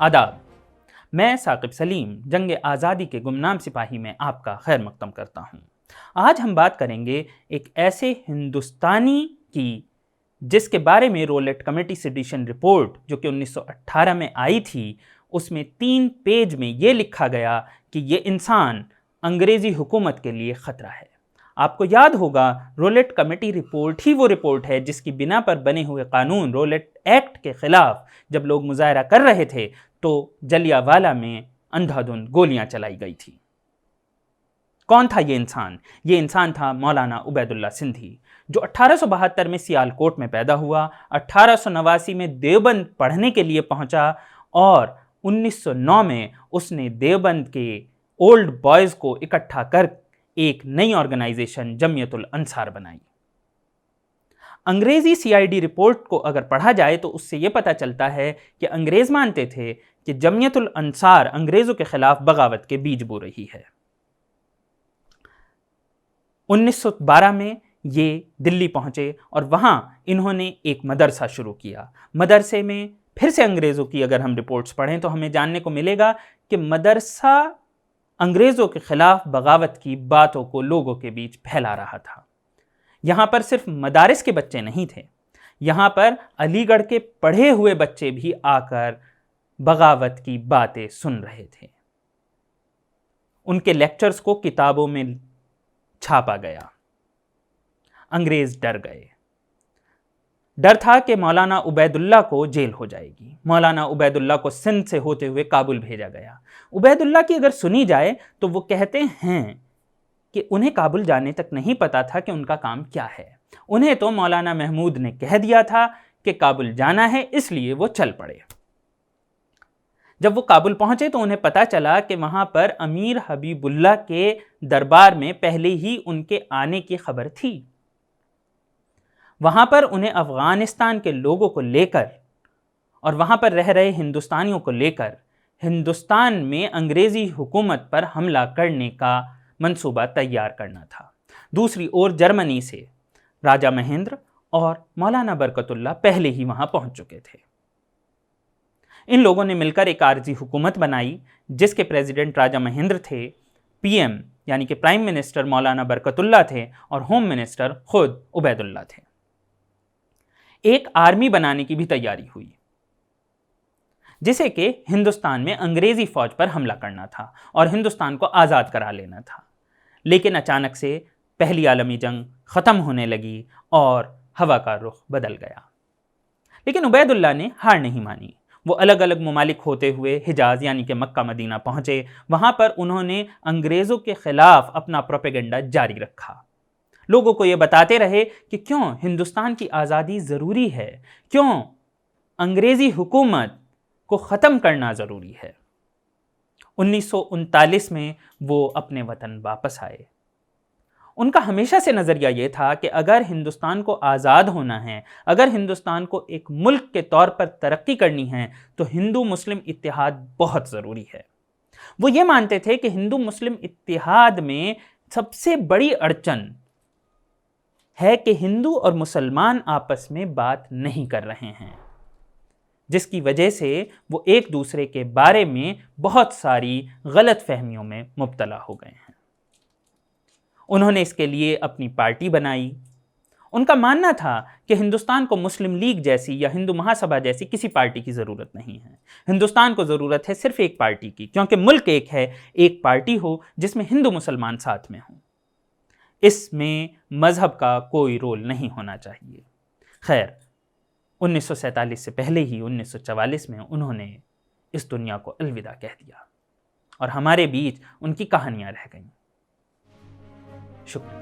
آداب، میں ثاقب سلیم جنگ آزادی کے گمنام سپاہی میں آپ کا خیر مقدم کرتا ہوں۔ آج ہم بات کریں گے ایک ایسے ہندوستانی کی جس کے بارے میں رولٹ کمیٹی سیڈیشن رپورٹ جو کہ 1918 میں آئی تھی، اس میں 3 پیج میں یہ لکھا گیا کہ یہ انسان انگریزی حکومت کے لیے خطرہ ہے۔ آپ کو یاد ہوگا رولٹ کمیٹی رپورٹ ہی وہ رپورٹ ہے جس کی بنا پر بنے ہوئے قانون رولٹ ایکٹ کے خلاف جب لوگ مظاہرہ کر رہے تھے تو جلیانوالہ میں اندھا دھند گولیاں چلائی گئی تھی۔ کون تھا یہ انسان؟ یہ انسان تھا مولانا عبید اللہ سندھی، جو 1872 میں سیالکوٹ میں پیدا ہوا، 1889 میں دیوبند پڑھنے کے لیے پہنچا اور 1909 میں اس نے دیوبند کے اولڈ بوائز کو اکٹھا کر ایک نئی آرگنائزیشن جمعیت الانصار بنائی۔ انگریزی سی آئی ڈی رپورٹ کو اگر پڑھا جائے تو اس سے یہ پتہ چلتا ہے کہ انگریز مانتے تھے کہ جمعیت الانصار انگریزوں کے خلاف بغاوت کے بیج بو رہی ہے۔ 1912 میں یہ دلی پہنچے اور وہاں انہوں نے ایک مدرسہ شروع کیا۔ مدرسے میں پھر سے انگریزوں کی اگر ہم رپورٹس پڑھیں تو ہمیں جاننے کو ملے گا کہ مدرسہ انگریزوں کے خلاف بغاوت کی باتوں کو لوگوں کے بیچ پھیلا رہا تھا۔ یہاں پر صرف مدارس کے بچے نہیں تھے، یہاں پر علی گڑھ کے پڑھے ہوئے بچے بھی آ کر بغاوت کی باتیں سن رہے تھے۔ ان کے لیکچرز کو کتابوں میں چھاپا گیا۔ انگریز ڈر گئے۔ ڈر تھا کہ مولانا عبید اللہ کو جیل ہو جائے گی۔ مولانا عبید اللہ کو سندھ سے ہوتے ہوئے کابل بھیجا گیا۔ عبید اللہ کی اگر سنی جائے تو وہ کہتے ہیں کہ انہیں کابل جانے تک نہیں پتا تھا کہ ان کا کام کیا ہے۔ انہیں تو مولانا محمود نے کہہ دیا تھا کہ کابل جانا ہے، اس لیے وہ چل پڑے۔ جب وہ کابل پہنچے تو انہیں پتا چلا کہ وہاں پر امیر حبیب اللہ کے دربار میں پہلے ہی ان کے آنے کی خبر تھی۔ وہاں پر انہیں افغانستان کے لوگوں کو لے کر اور وہاں پر رہ رہے ہندوستانیوں کو لے کر ہندوستان میں انگریزی حکومت پر حملہ کرنے کا منصوبہ تیار کرنا تھا۔ دوسری اور جرمنی سے راجہ مہندر اور مولانا برکت اللہ پہلے ہی وہاں پہنچ چکے تھے۔ ان لوگوں نے مل کر ایک عارضی حکومت بنائی جس کے پریزیڈنٹ راجہ مہندر تھے، پی ایم یعنی کہ پرائم منسٹر مولانا برکت اللہ تھے اور ہوم منسٹر خود عبید اللہ تھے۔ ایک آرمی بنانے کی بھی تیاری ہوئی جسے کہ ہندوستان میں انگریزی فوج پر حملہ کرنا تھا اور ہندوستان کو آزاد کرا لینا تھا۔ لیکن اچانک سے پہلی عالمی جنگ ختم ہونے لگی اور ہوا کا رخ بدل گیا۔ لیکن عبید اللہ نے ہار نہیں مانی۔ وہ الگ الگ ممالک ہوتے ہوئے حجاز یعنی کہ مکہ مدینہ پہنچے۔ وہاں پر انہوں نے انگریزوں کے خلاف اپنا پروپیگنڈا جاری رکھا۔ لوگوں کو یہ بتاتے رہے کہ کیوں ہندوستان کی آزادی ضروری ہے، کیوں انگریزی حکومت کو ختم کرنا ضروری ہے۔ 1939 میں وہ اپنے وطن واپس آئے۔ ان کا ہمیشہ سے نظریہ یہ تھا کہ اگر ہندوستان کو آزاد ہونا ہے، اگر ہندوستان کو ایک ملک کے طور پر ترقی کرنی ہے تو ہندو مسلم اتحاد بہت ضروری ہے۔ وہ یہ مانتے تھے کہ ہندو مسلم اتحاد میں سب سے بڑی اڑچن ہے کہ ہندو اور مسلمان آپس میں بات نہیں کر رہے ہیں، جس کی وجہ سے وہ ایک دوسرے کے بارے میں بہت ساری غلط فہمیوں میں مبتلا ہو گئے ہیں۔ انہوں نے اس کے لیے اپنی پارٹی بنائی۔ ان کا ماننا تھا کہ ہندوستان کو مسلم لیگ جیسی یا ہندو مہاسبھا جیسی کسی پارٹی کی ضرورت نہیں ہے۔ ہندوستان کو ضرورت ہے صرف ایک پارٹی کی، کیونکہ ملک ایک ہے، ایک پارٹی ہو جس میں ہندو مسلمان ساتھ میں ہوں۔ اس میں مذہب کا کوئی رول نہیں ہونا چاہیے۔ خیر، 1947 سے پہلے ہی 1944 میں انہوں نے اس دنیا کو الوداع کہہ دیا اور ہمارے بیچ ان کی کہانیاں رہ گئیں۔ شکریہ۔